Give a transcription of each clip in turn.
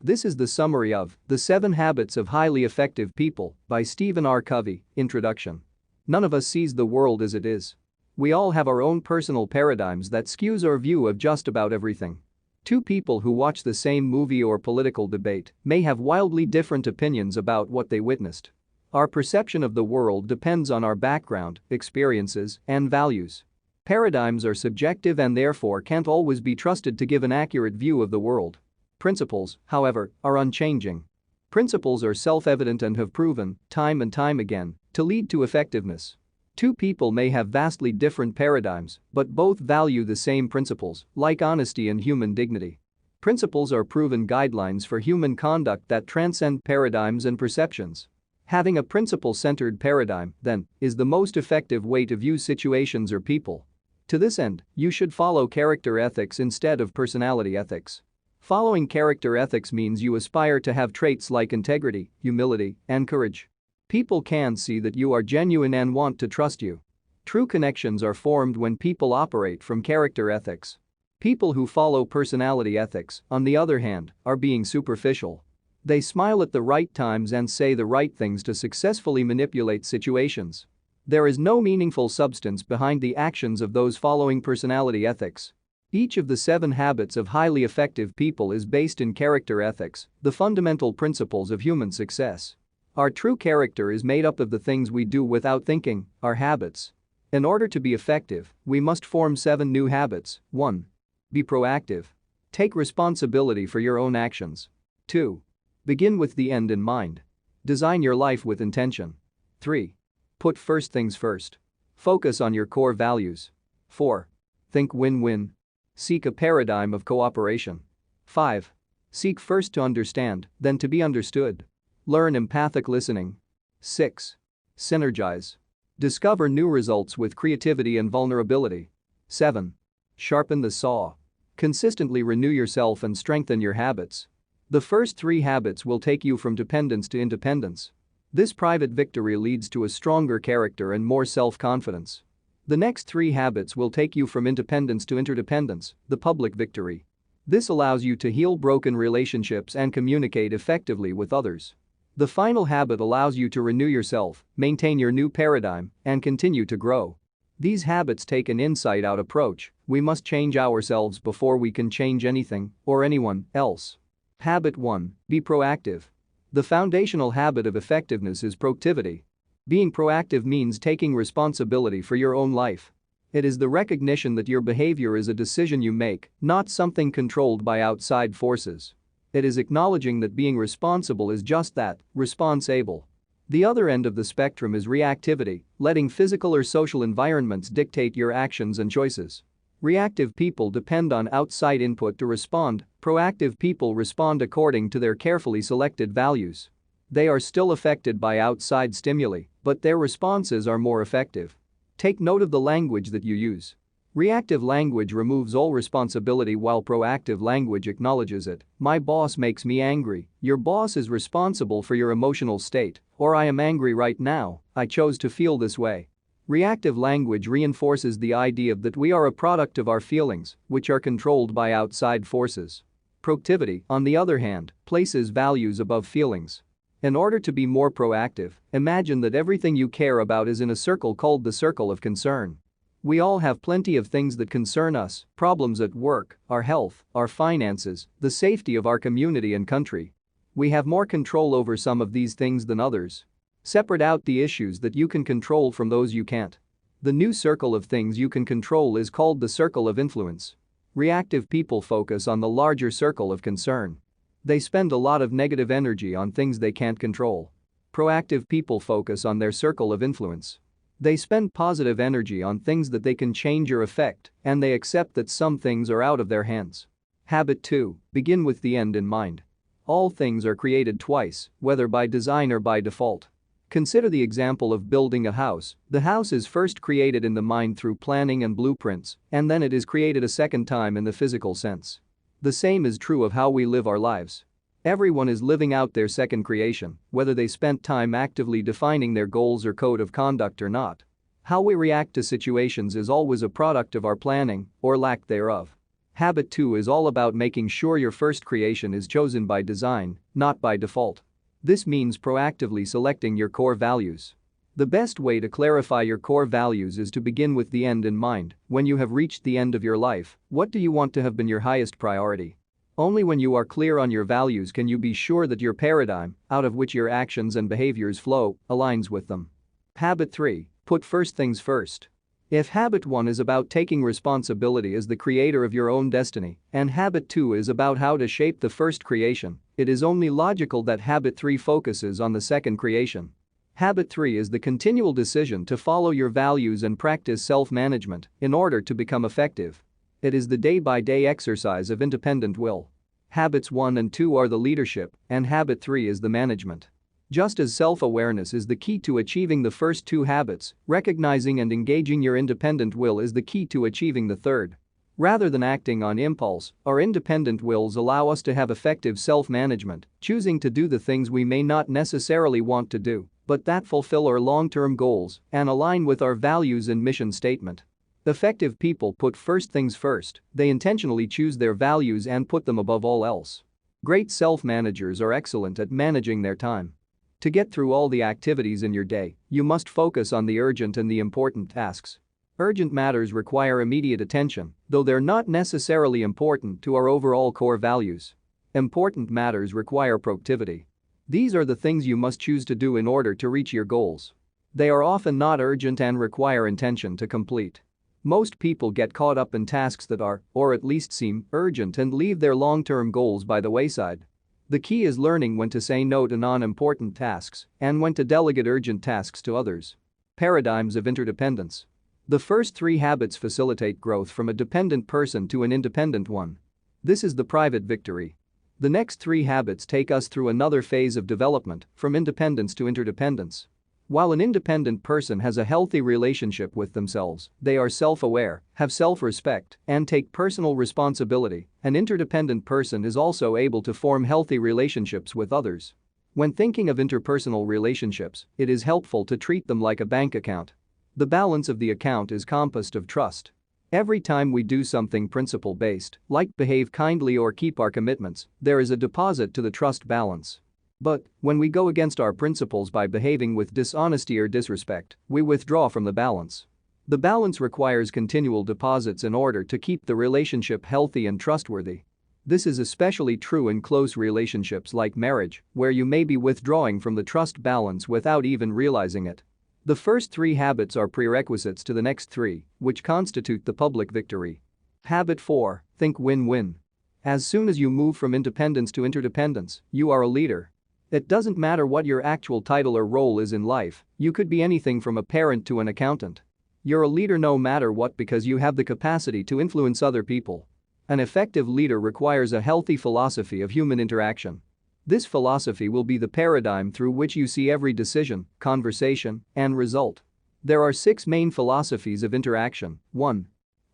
This is the summary of The 7 Habits of Highly Effective People by Stephen Covey. Introduction. None of us sees the world as it is. We all have our own personal paradigms that skews our view of just about everything. Two people who watch the same movie or political debate may have wildly different opinions about what they witnessed. Our perception of the world depends on our background, experiences, and values. Paradigms are subjective and therefore can't always be trusted to give an accurate view of the world. Principles, however, are unchanging. Principles are self-evident and have proven, time and time again, to lead to effectiveness. Two people may have vastly different paradigms, but both value the same principles, like honesty and human dignity. Principles are proven guidelines for human conduct that transcend paradigms and perceptions. Having a principle-centered paradigm, then, is the most effective way to view situations or people. To this end, you should follow character ethics instead of personality ethics. Following character ethics means you aspire to have traits like integrity, humility, and courage. People can see that you are genuine and want to trust you. True connections are formed when people operate from character ethics. People who follow personality ethics, on the other hand, are being superficial. They smile at the right times and say the right things to successfully manipulate situations. There is no meaningful substance behind the actions of those following personality ethics. Each of the 7 habits of highly effective people is based in character ethics, the fundamental principles of human success. Our true character is made up of the things we do without thinking, our habits. In order to be effective, we must form 7 new habits. 1. Be proactive. Take responsibility for your own actions. 2. Begin with the end in mind. Design your life with intention. 3. Put first things first. Focus on your core values. 4. Think win-win. Seek a paradigm of cooperation. 5. Seek first to understand, then to be understood. Learn empathic listening. 6. Synergize. Discover new results with creativity and vulnerability. 7. Sharpen the saw. Consistently renew yourself and strengthen your habits. The first 3 habits will take you from dependence to independence. This private victory leads to a stronger character and more self-confidence. The next 3 habits will take you from independence to interdependence, the public victory. This allows you to heal broken relationships and communicate effectively with others. The final habit allows you to renew yourself, maintain your new paradigm, and continue to grow. These habits take an inside-out approach. We must change ourselves before we can change anything or anyone else. Habit 1. Be proactive. The foundational habit of effectiveness is proactivity. Being proactive means taking responsibility for your own life. It is the recognition that your behavior is a decision you make, not something controlled by outside forces. It is acknowledging that being responsible is just that, responsible. The other end of the spectrum is reactivity, letting physical or social environments dictate your actions and choices. Reactive people depend on outside input to respond. Proactive people respond according to their carefully selected values. They are still affected by outside stimuli, but their responses are more effective. Take note of the language that you use. Reactive language removes all responsibility while proactive language acknowledges it. My boss makes me angry. Your boss is responsible for your emotional state. Or I am angry right now, I chose to feel this way. Reactive language reinforces the idea that we are a product of our feelings, which are controlled by outside forces. Proactivity, on the other hand, places values above feelings. In order to be more proactive, imagine that everything you care about is in a circle called the circle of concern. We all have plenty of things that concern us: problems at work, our health, our finances, the safety of our community and country. We have more control over some of these things than others. Separate out the issues that you can control from those you can't. The new circle of things you can control is called the circle of influence. Reactive people focus on the larger circle of concern. They spend a lot of negative energy on things they can't control. Proactive people focus on their circle of influence. They spend positive energy on things that they can change or affect, and they accept that some things are out of their hands. Habit 2. Begin with the end in mind. All things are created twice, whether by design or by default. Consider the example of building a house. The house is first created in the mind through planning and blueprints, and then it is created a second time in the physical sense. The same is true of how we live our lives. Everyone is living out their second creation, whether they spent time actively defining their goals or code of conduct or not. How we react to situations is always a product of our planning, or lack thereof. Habit 2 is all about making sure your first creation is chosen by design, not by default. This means proactively selecting your core values. The best way to clarify your core values is to begin with the end in mind. When you have reached the end of your life, what do you want to have been your highest priority? Only when you are clear on your values can you be sure that your paradigm, out of which your actions and behaviors flow, aligns with them. Habit 3. Put first things first. If habit 1 is about taking responsibility as the creator of your own destiny, and habit 2 is about how to shape the first creation, it is only logical that habit 3 focuses on the second creation. Habit 3 is the continual decision to follow your values and practice self-management in order to become effective. It is the day-by-day exercise of independent will. Habits 1 and 2 are the leadership, and habit 3 is the management. Just as self-awareness is the key to achieving the first two habits, recognizing and engaging your independent will is the key to achieving the third. Rather than acting on impulse, our independent wills allow us to have effective self-management, choosing to do the things we may not necessarily want to do, but that fulfill our long-term goals and align with our values and mission statement. Effective people put first things first, they intentionally choose their values and put them above all else. Great self-managers are excellent at managing their time. To get through all the activities in your day, you must focus on the urgent and the important tasks. Urgent matters require immediate attention, though they're not necessarily important to our overall core values. Important matters require proactivity. These are the things you must choose to do in order to reach your goals. They are often not urgent and require intention to complete. Most people get caught up in tasks that are, or at least seem, urgent and leave their long-term goals by the wayside. The key is learning when to say no to non-important tasks and when to delegate urgent tasks to others. Paradigms of interdependence. The first three habits facilitate growth from a dependent person to an independent one. This is the private victory. The next three habits take us through another phase of development, from independence to interdependence. While an independent person has a healthy relationship with themselves, they are self-aware, have self-respect, and take personal responsibility, an interdependent person is also able to form healthy relationships with others. When thinking of interpersonal relationships, it is helpful to treat them like a bank account. The balance of the account is composed of trust. Every time we do something principle-based, like behave kindly or keep our commitments, there is a deposit to the trust balance. But, when we go against our principles by behaving with dishonesty or disrespect, we withdraw from the balance. The balance requires continual deposits in order to keep the relationship healthy and trustworthy. This is especially true in close relationships like marriage, where you may be withdrawing from the trust balance without even realizing it. The first three habits are prerequisites to the next three, which constitute the public victory. Habit 4, think win-win. As soon as you move from independence to interdependence, you are a leader. It doesn't matter what your actual title or role is in life, you could be anything from a parent to an accountant. You're a leader no matter what because you have the capacity to influence other people. An effective leader requires a healthy philosophy of human interaction. This philosophy will be the paradigm through which you see every decision, conversation, and result. There are 6 main philosophies of interaction. 1.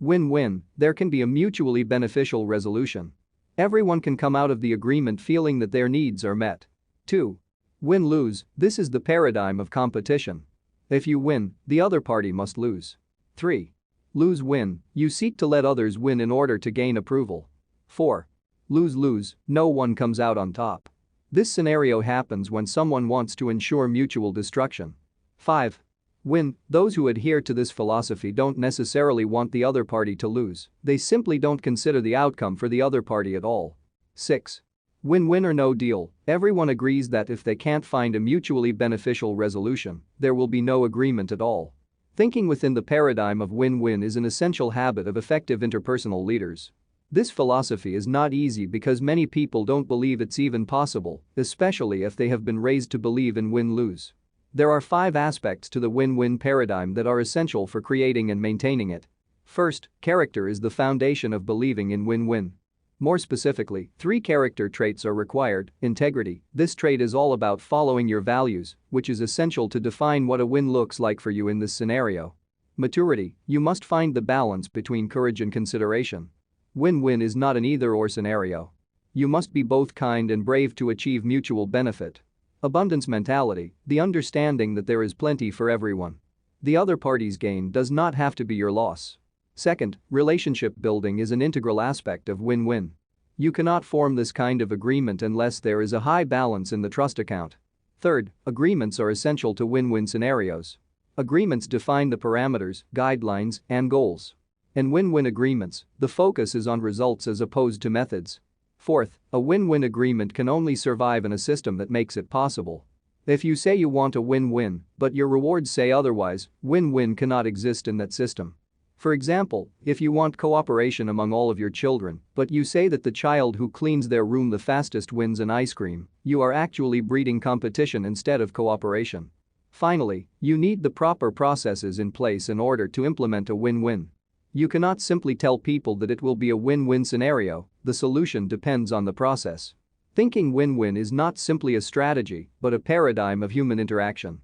Win-win, there can be a mutually beneficial resolution. Everyone can come out of the agreement feeling that their needs are met. 2. Win-lose, this is the paradigm of competition. If you win, the other party must lose. 3. Lose-win, you seek to let others win in order to gain approval. 4. Lose-lose, no one comes out on top. This scenario happens when someone wants to ensure mutual destruction. 5. Win, those who adhere to this philosophy don't necessarily want the other party to lose, they simply don't consider the outcome for the other party at all. 6. Win-win or no deal, everyone agrees that if they can't find a mutually beneficial resolution, there will be no agreement at all. Thinking within the paradigm of win-win is an essential habit of effective interpersonal leaders. This philosophy is not easy because many people don't believe it's even possible, especially if they have been raised to believe in win-lose. There are 5 aspects to the win-win paradigm that are essential for creating and maintaining it. First, character is the foundation of believing in win-win. More specifically, 3 character traits are required. Integrity, this trait is all about following your values, which is essential to define what a win looks like for you in this scenario. Maturity, you must find the balance between courage and consideration. Win-win is not an either-or scenario. You must be both kind and brave to achieve mutual benefit. Abundance mentality, the understanding that there is plenty for everyone. The other party's gain does not have to be your loss. Second, relationship building is an integral aspect of win-win. You cannot form this kind of agreement unless there is a high balance in the trust account. Third, agreements are essential to win-win scenarios. Agreements define the parameters, guidelines, and goals. In win-win agreements, the focus is on results as opposed to methods. Fourth, a win-win agreement can only survive in a system that makes it possible. If you say you want a win-win, but your rewards say otherwise, win-win cannot exist in that system. For example, if you want cooperation among all of your children, but you say that the child who cleans their room the fastest wins an ice cream, you are actually breeding competition instead of cooperation. Finally, you need the proper processes in place in order to implement a win-win. You cannot simply tell people that it will be a win-win scenario, the solution depends on the process. Thinking win-win is not simply a strategy, but a paradigm of human interaction.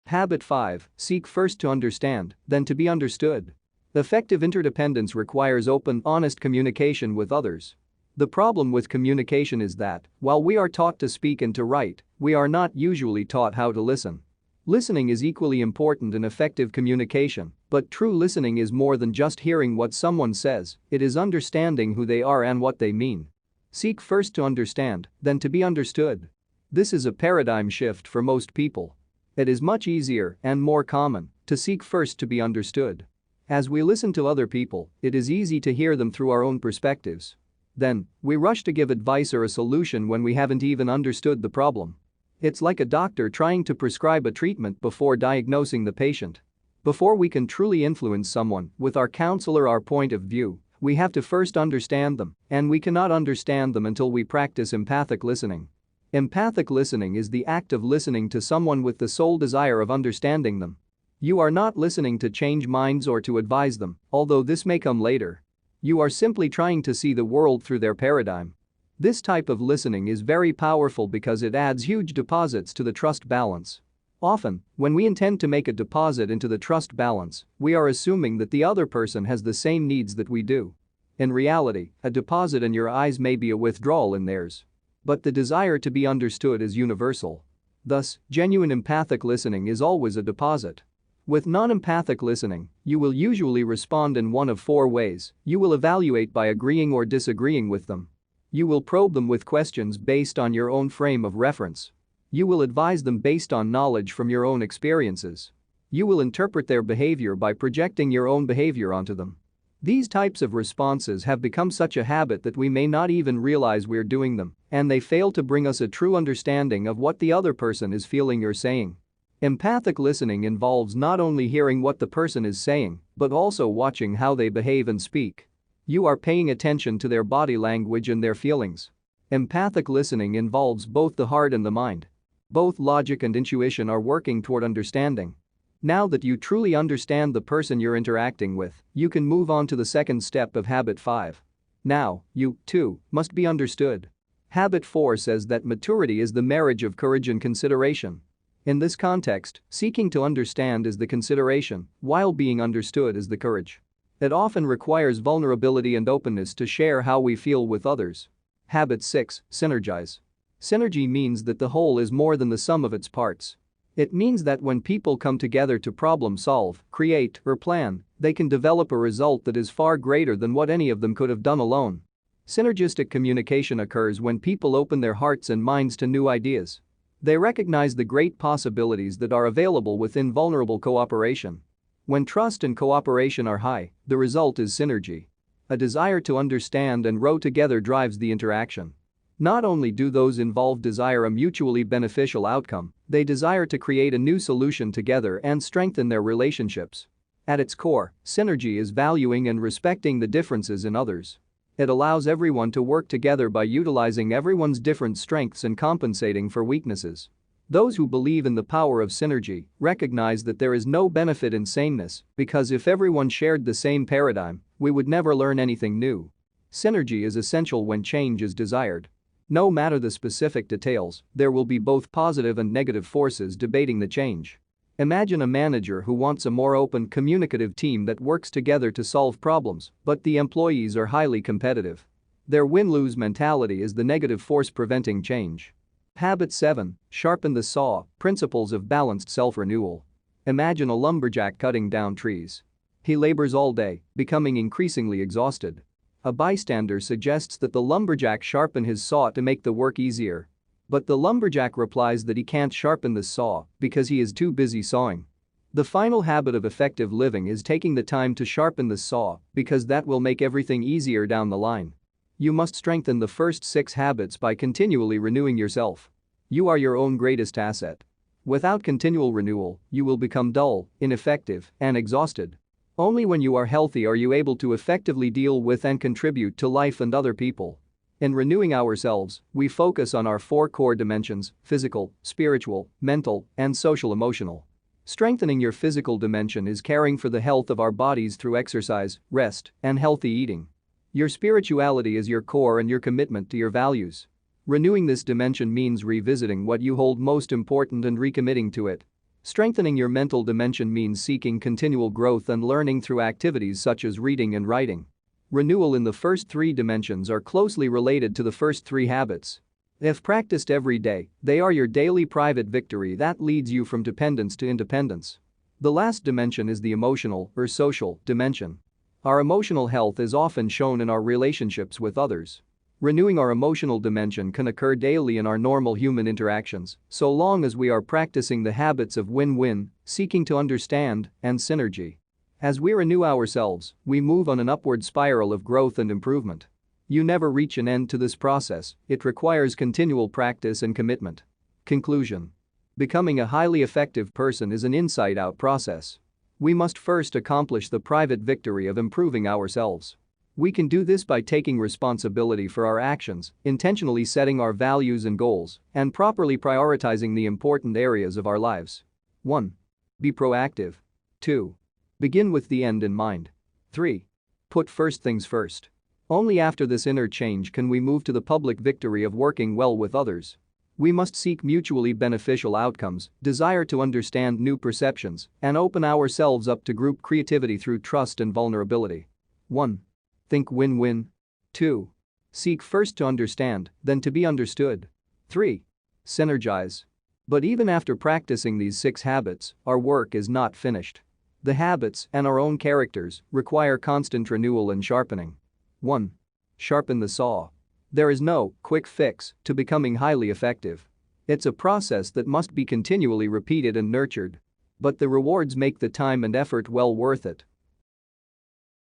Habit 5, seek first to understand, then to be understood. Effective interdependence requires open, honest communication with others. The problem with communication is that, while we are taught to speak and to write, we are not usually taught how to listen. Listening is equally important in effective communication, but true listening is more than just hearing what someone says, it is understanding who they are and what they mean. Seek first to understand, then to be understood. This is a paradigm shift for most people. It is much easier and more common to seek first to be understood. As we listen to other people, it is easy to hear them through our own perspectives. Then, we rush to give advice or a solution when we haven't even understood the problem. It's like a doctor trying to prescribe a treatment before diagnosing the patient. Before we can truly influence someone with our counsel or our point of view, we have to first understand them, and we cannot understand them until we practice empathic listening. Empathic listening is the act of listening to someone with the sole desire of understanding them. You are not listening to change minds or to advise them, although this may come later. You are simply trying to see the world through their paradigm. This type of listening is very powerful because it adds huge deposits to the trust balance. Often, when we intend to make a deposit into the trust balance, we are assuming that the other person has the same needs that we do. In reality, a deposit in your eyes may be a withdrawal in theirs. But the desire to be understood is universal. Thus, genuine empathic listening is always a deposit. With non-empathic listening, you will usually respond in one of 4 ways. You will evaluate by agreeing or disagreeing with them. You will probe them with questions based on your own frame of reference. You will advise them based on knowledge from your own experiences. You will interpret their behavior by projecting your own behavior onto them. These types of responses have become such a habit that we may not even realize we're doing them, and they fail to bring us a true understanding of what the other person is feeling or saying. Empathic listening involves not only hearing what the person is saying, but also watching how they behave and speak. You are paying attention to their body language and their feelings. Empathic listening involves both the heart and the mind. Both logic and intuition are working toward understanding. Now that you truly understand the person you're interacting with, you can move on to the second step of Habit 5. Now, you, too, must be understood. Habit 4 says that maturity is the marriage of courage and consideration. In this context, seeking to understand is the consideration, while being understood is the courage. It often requires vulnerability and openness to share how we feel with others. Habit 6, synergize. Synergy means that the whole is more than the sum of its parts. It means that when people come together to problem solve, create, or plan, they can develop a result that is far greater than what any of them could have done alone. Synergistic communication occurs when people open their hearts and minds to new ideas. They recognize the great possibilities that are available within vulnerable cooperation. When trust and cooperation are high, the result is synergy. A desire to understand and row together drives the interaction. Not only do those involved desire a mutually beneficial outcome, they desire to create a new solution together and strengthen their relationships. At its core, synergy is valuing and respecting the differences in others. It allows everyone to work together by utilizing everyone's different strengths and compensating for weaknesses. Those who believe in the power of synergy recognize that there is no benefit in sameness because if everyone shared the same paradigm, we would never learn anything new. Synergy is essential when change is desired. No matter the specific details, there will be both positive and negative forces debating the change. Imagine a manager who wants a more open, communicative team that works together to solve problems, but the employees are highly competitive. Their win-lose mentality is the negative force preventing change. Habit 7, sharpen the saw, principles of balanced self-renewal. Imagine a lumberjack cutting down trees. He labors all day, becoming increasingly exhausted. A bystander suggests that the lumberjack sharpen his saw to make the work easier. But the lumberjack replies that he can't sharpen the saw because he is too busy sawing. The final habit of effective living is taking the time to sharpen the saw because that will make everything easier down the line. You must strengthen the first 6 habits by continually renewing yourself. You are your own greatest asset. Without continual renewal, you will become dull, ineffective, and exhausted. Only when you are healthy are you able to effectively deal with and contribute to life and other people. In renewing ourselves, we focus on our 4 core dimensions: physical, spiritual, mental, and social-emotional. Strengthening your physical dimension is caring for the health of our bodies through exercise, rest, and healthy eating. Your spirituality is your core and your commitment to your values. Renewing this dimension means revisiting what you hold most important and recommitting to it. Strengthening your mental dimension means seeking continual growth and learning through activities such as reading and writing. Renewal in the first 3 dimensions are closely related to the first 3 habits. If practiced every day, they are your daily private victory that leads you from dependence to independence. The last dimension is the emotional or social dimension. Our emotional health is often shown in our relationships with others. Renewing our emotional dimension can occur daily in our normal human interactions, so long as we are practicing the habits of win-win, seeking to understand, and synergy. As we renew ourselves, we move on an upward spiral of growth and improvement. You never reach an end to this process, it requires continual practice and commitment. Conclusion. Becoming a highly effective person is an inside-out process. We must first accomplish the private victory of improving ourselves. We can do this by taking responsibility for our actions, intentionally setting our values and goals, and properly prioritizing the important areas of our lives. 1. Be proactive. 2. Begin with the end in mind. 3. Put first things first. Only after this inner change can we move to the public victory of working well with others. We must seek mutually beneficial outcomes, desire to understand new perceptions, and open ourselves up to group creativity through trust and vulnerability. 1. Think win-win. 2. Seek first to understand, then to be understood. 3. Synergize. But even after practicing these 6 habits, our work is not finished. The habits and our own characters require constant renewal and sharpening. 1. Sharpen the saw. There is no quick fix to becoming highly effective. It's a process that must be continually repeated and nurtured. But the rewards make the time and effort well worth it.